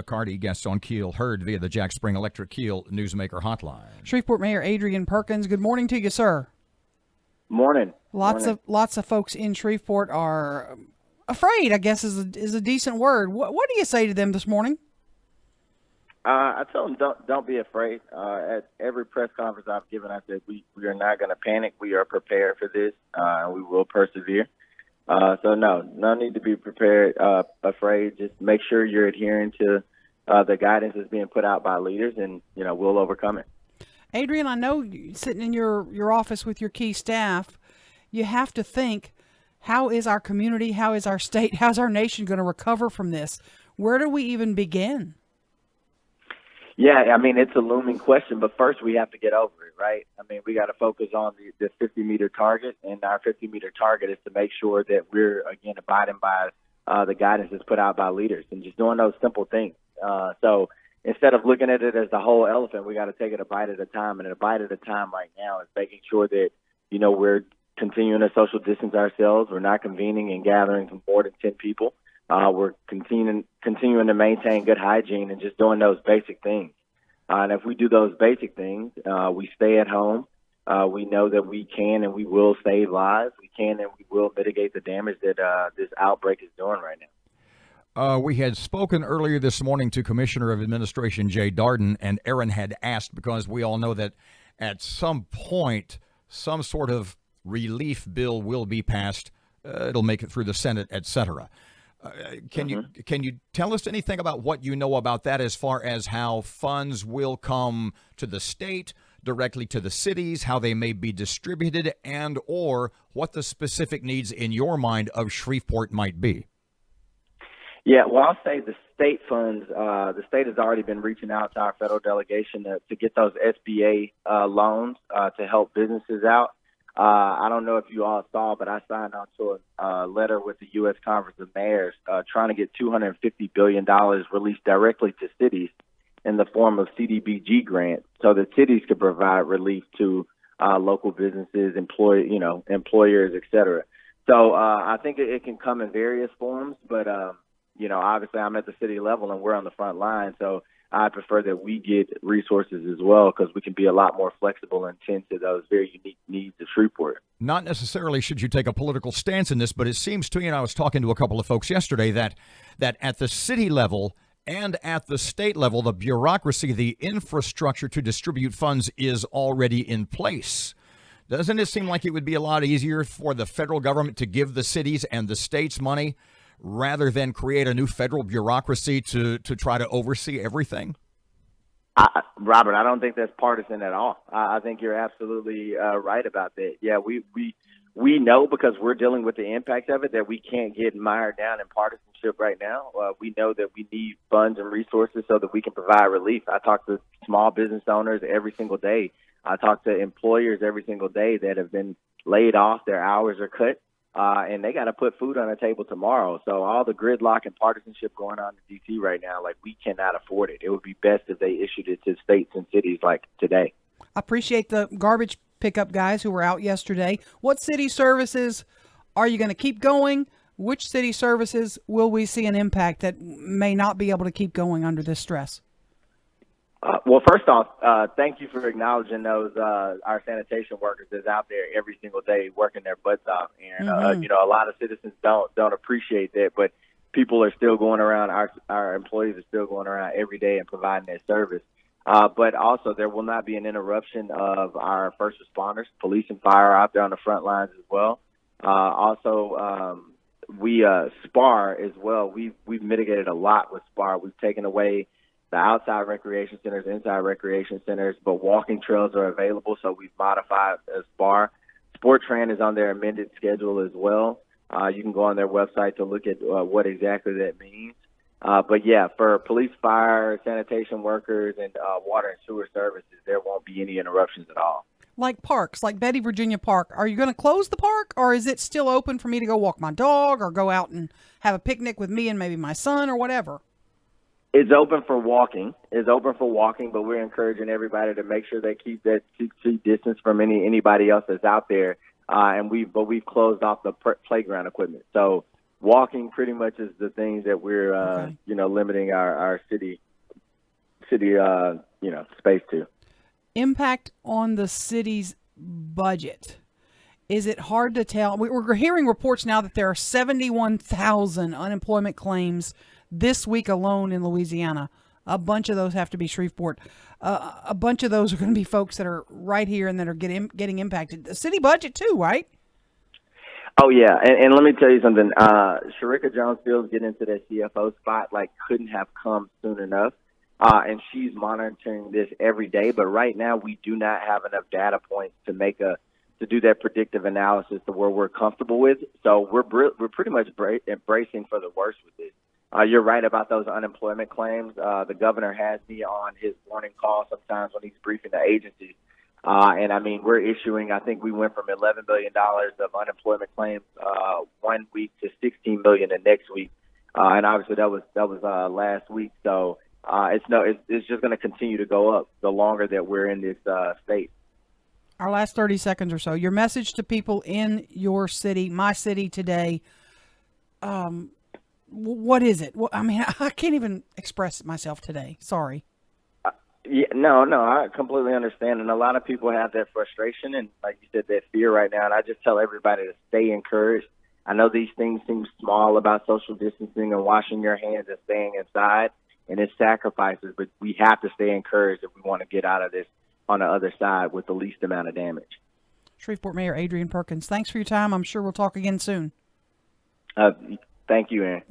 McCarty, guests on Keel, heard via the Jack Spring Electric Keel Newsmaker hotline. Shreveport Mayor Adrian Perkins, good morning to you, sir. Morning. Lots of folks in Shreveport are afraid, I guess is a decent word. What do you say to them this morning? I tell them don't be afraid. At every press conference I've given, I said we are not going to panic. We are prepared for this, and we will persevere. So no need to be afraid. Just make sure you're adhering to the guidance that's being put out by leaders, and we'll overcome it. Adrian, I know sitting in your office with your key staff, you have to think, how is our community, how is our state, how's our nation going to recover from this? Where do we even begin? Yeah, I mean, it's a looming question, but first we have to get over it, right? I mean, we got to focus on the 50-meter target, and our 50-meter target is to make sure that we're, again, abiding by the guidance that's put out by leaders and just doing those simple things. So instead of looking at it as the whole elephant, we got to take it a bite at a time, and a bite at a time right now is making sure that, we're continuing to social distance ourselves. We're not convening and gathering to more than 10 people. We're continuing to maintain good hygiene and just doing those basic things. And if we do those basic things, we stay at home. We know that we can and we will save lives. We can and we will mitigate the damage that this outbreak is doing right now. We had spoken earlier this morning to Commissioner of Administration Jay Darden, and Erin had asked, because we all know that at some point some sort of relief bill will be passed. It'll make it through the Senate, etc. Can you tell us anything about what you know about that, as far as how funds will come to the state, directly to the cities, how they may be distributed, and or what the specific needs in your mind of Shreveport might be? Yeah, well, I'll say the state funds, the state has already been reaching out to our federal delegation to get those SBA loans to help businesses out. I don't know if you all saw, but I signed on to a letter with the U.S. Conference of Mayors trying to get $250 billion released directly to cities in the form of CDBG grants, so that cities could provide relief to local businesses, employers, et cetera. So I think it can come in various forms, but obviously I'm at the city level and we're on the front line, so I prefer that we get resources as well, because we can be a lot more flexible and tend to those very unique needs of Shreveport. Not necessarily should you take a political stance in this, but it seems to me, and I was talking to a couple of folks yesterday, that at the city level and at the state level, the bureaucracy, the infrastructure to distribute funds is already in place. Doesn't it seem like it would be a lot easier for the federal government to give the cities and the states money rather than create a new federal bureaucracy to try to oversee everything? Robert, I don't think that's partisan at all. I think you're absolutely right about that. Yeah, we know, because we're dealing with the impact of it, that we can't get mired down in partisanship right now. We know that we need funds and resources so that we can provide relief. I talk to small business owners every single day. I talk to employers every single day that have been laid off, their hours are cut. And they got to put food on the table tomorrow. So all the gridlock and partisanship going on in D.C. right now, we cannot afford it. It would be best if they issued it to states and cities like today. I appreciate the garbage pickup guys who were out yesterday. What city services are you going to keep going? Which city services will we see an impact that may not be able to keep going under this stress? Well, first off, thank you for acknowledging those our sanitation workers that's out there every single day working their butts off. And a lot of citizens don't appreciate that, but people are still going around. Our employees are still going around every day and providing that service. But also, there will not be an interruption of our first responders, police and fire, are out there on the front lines as well. We SPAR as well. We've mitigated a lot with SPAR. We've taken away the outside recreation centers, inside recreation centers, but walking trails are available, so we've modified SPAR. SportTran is on their amended schedule as well. You can go on their website to look at what exactly that means. But yeah, for police, fire, sanitation workers, and water and sewer services, there won't be any interruptions at all. Like parks, like Betty Virginia Park, are you going to close the park, or is it still open for me to go walk my dog or go out and have a picnic with me and maybe my son or whatever? It's open for walking. But we're encouraging everybody to make sure they keep that 6 feet distance from anybody else that's out there. But we've closed off the playground equipment. So walking pretty much is the things that we're, Okay. limiting our city, space to. Impact on the city's budget. Is it hard to tell? We're hearing reports now that there are 71,000 unemployment claims this week alone in Louisiana. A bunch of those have to be Shreveport. A bunch of those are going to be folks that are right here and that are getting impacted. The city budget too, right? Oh yeah, and let me tell you something. Sharika Jones-Fields getting into that CFO spot couldn't have come soon enough, and she's monitoring this every day. But right now, we do not have enough data points to do that predictive analysis to where we're comfortable with. So we're pretty much embracing for the worst with this. You're right about those unemployment claims. The governor has me on his morning call sometimes when he's briefing the agencies. And I mean, we're issuing, I think we went from $11 billion of unemployment claims 1 week to $16 billion the next week. And obviously that was last week. So it's just going to continue to go up the longer that we're in this state. Our last 30 seconds or so, your message to people in your city, my city today, what is it? Well, I mean, I can't even express myself today. Sorry. Yeah, no, I completely understand. And a lot of people have that frustration and, like you said, that fear right now. And I just tell everybody to stay encouraged. I know these things seem small about social distancing and washing your hands and staying inside, and it's sacrifices, but we have to stay encouraged if we want to get out of this on the other side with the least amount of damage. Shreveport Mayor Adrian Perkins, thanks for your time. I'm sure we'll talk again soon. Thank you, Aaron.